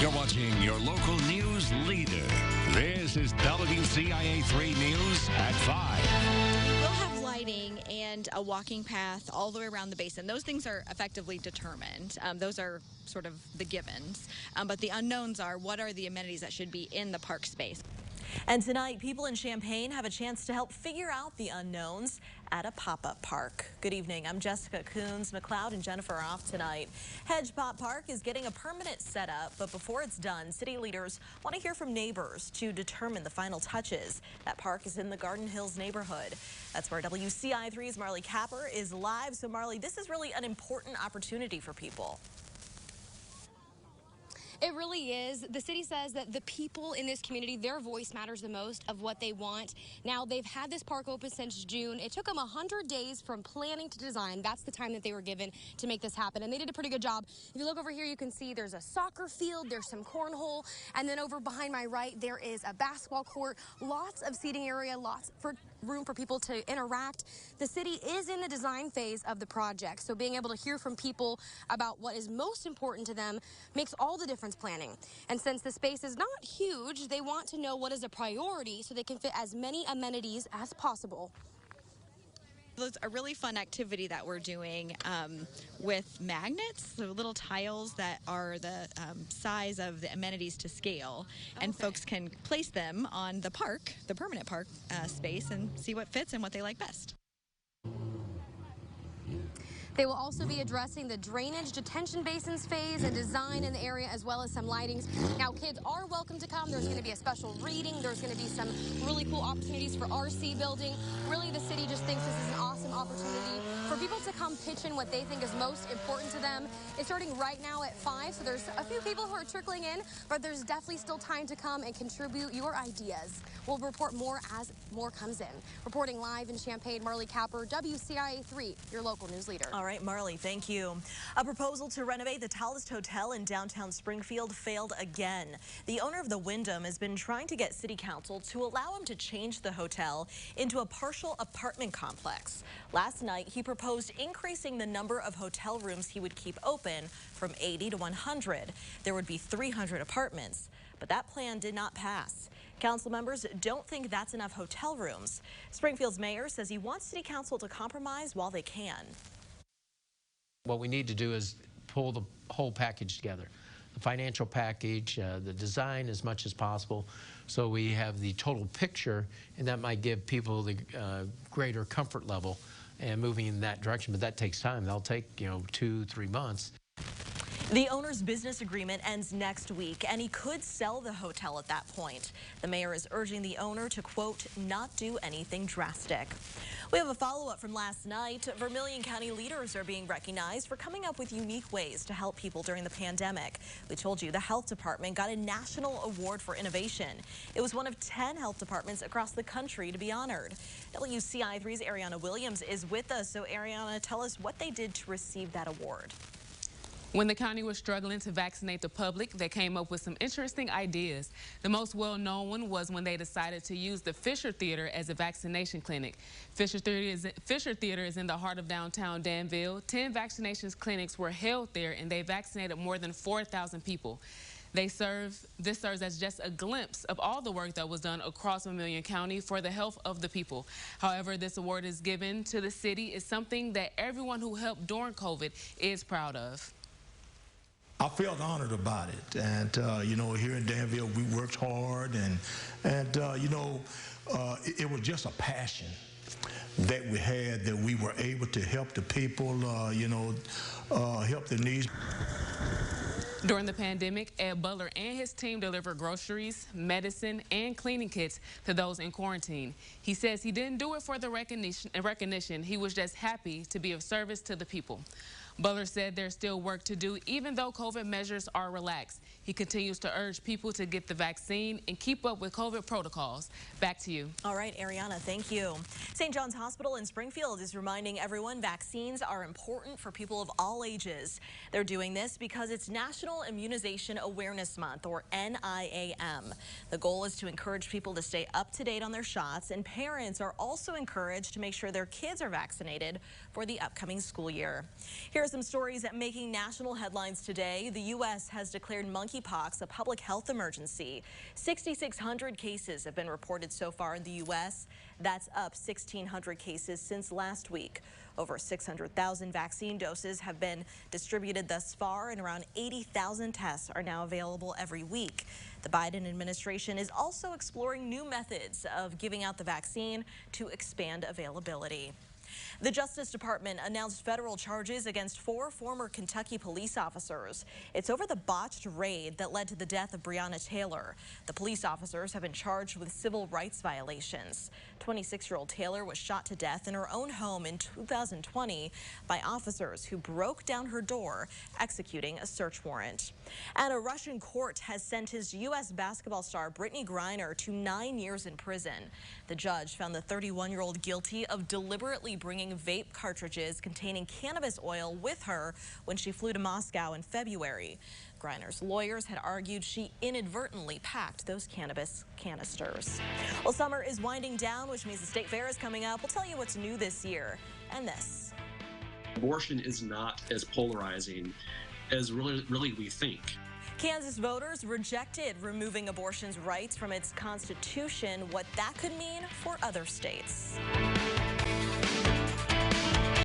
You're watching your local news leader. This is WCIA 3 News at 5. We'll have lighting and a walking path all the way around the basin. Those things are effectively determined. Those are sort of the givens. But the unknowns are, what are the amenities that should be in the park space? And tonight, people in Champaign have a chance to help figure out the unknowns at a pop-up park. Good evening. I'm Jessica Coons. McLeod and Jennifer are off tonight. Hedge Pop Park is getting a permanent setup, but before it's done, city leaders want to hear from neighbors to determine the final touches. That park is in the Garden Hills neighborhood. That's where WCIA 3's Marley Capper is live. So, Marley, this is really an important opportunity for people. It really is. The city says that the people in this community, their voice matters the most of what they want. Now, they've had this park open since June. It took them 100 days from planning to design. That's the time that they were given to make this happen, and they did a pretty good job. If you look over here, you can see there's a soccer field, there's some cornhole, and then over behind my right, there is a basketball court, lots of seating area, lots for room for people to interact. The city is in the design phase of the project, so being able to hear from people about what is most important to them makes all the difference planning. And since the space is not huge, they want to know what is a priority so they can fit as many amenities as possible. It's a really fun activity that we're doing with magnets, so little tiles that are the size of the amenities to scale, and folks can place them on the park, the permanent park space, and see what fits and what they like best. They will also be addressing the drainage detention basins phase and design in the area, as well as some lightings. Now, kids are welcome to come. There's going to be a special reading. There's going to be some really cool opportunities for RC building. Really, the city just thinks this is an awesome opportunity for people to come pitch in what they think is most important to them. It's starting right now at 5, so there's a few people who are trickling in, but there's definitely still time to come and contribute your ideas. We'll report more as more comes in. Reporting live in Champaign, Marley Capper, WCIA 3, your local news leader. All right, Marley, thank you. A proposal to renovate the tallest hotel in downtown Springfield failed again. The owner of the Wyndham has been trying to get city council to allow him to change the hotel into a partial apartment complex. Last night, he proposed increasing the number of hotel rooms he would keep open from 80 to 100. There would be 300 apartments, but that plan did not pass. Council members don't think that's enough hotel rooms. Springfield's mayor says he wants city council to compromise while they can. What we need to do is pull the whole package together, the financial package, the design as much as possible, so we have the total picture, and that might give people the greater comfort level and moving in that direction. But that takes time. That'll take 2-3 months. The owner's business agreement ends next week, and he could sell the hotel at that point. The mayor is urging the owner to, quote, not do anything drastic. We have a follow-up from last night. Vermilion County leaders are being recognized for coming up with unique ways to help people during the pandemic. We told you the health department got a national award for innovation. It was one of 10 health departments across the country to be honored. WCIA 3's Ariana Williams is with us. So, Ariana, tell us what they did to receive that award. When the county was struggling to vaccinate the public, they came up with some interesting ideas. The most well-known one was when they decided to use the Fisher Theater as a vaccination clinic. Fisher Theater is in the heart of downtown Danville. 10 vaccinations clinics were held there, and they vaccinated more than 4,000 people. This serves as just a glimpse of all the work that was done across Vermilion County for the health of the people. However, this award is given to the city is something that everyone who helped during COVID is proud of. I felt honored about it, and here in Danville we worked hard, and it was just a passion that we had, that we were able to help the people, help the needs. During the pandemic, Ed Butler and his team delivered groceries, medicine, and cleaning kits to those in quarantine. He says he didn't do it for the recognition. He was just happy to be of service to the people. Butler said there's still work to do, even though COVID measures are relaxed. He continues to urge people to get the vaccine and keep up with COVID protocols. Back to you. All right, Ariana, thank you. St. John's Hospital in Springfield is reminding everyone vaccines are important for people of all ages. They're doing this because it's National Immunization Awareness Month, or NIAM. The goal is to encourage people to stay up to date on their shots, and parents are also encouraged to make sure their kids are vaccinated for the upcoming school year. Here's some stories making national headlines today. The U.S. has declared monkeypox a public health emergency. 6,600 cases have been reported so far in the U.S. That's up 1,600 cases since last week. Over 600,000 vaccine doses have been distributed thus far, and around 80,000 tests are now available every week. The Biden administration is also exploring new methods of giving out the vaccine to expand availability. The Justice Department announced federal charges against 4 former Kentucky police officers. It's over the botched raid that led to the death of Breonna Taylor. The police officers have been charged with civil rights violations. 26-year-old Taylor was shot to death in her own home in 2020 by officers who broke down her door, executing a search warrant. And a Russian court has sentenced U.S. basketball star Brittany Griner to 9 years in prison. The judge found the 31-year-old guilty of deliberately bringing vape cartridges containing cannabis oil with her when she flew to Moscow in February. Griner's lawyers had argued she inadvertently packed those cannabis canisters. Well, summer is winding down, which means the state fair is coming up. We'll tell you what's new this year and this. Abortion is not as polarizing as really we think. Kansas voters rejected removing abortion's rights from its constitution. What that could mean for other states.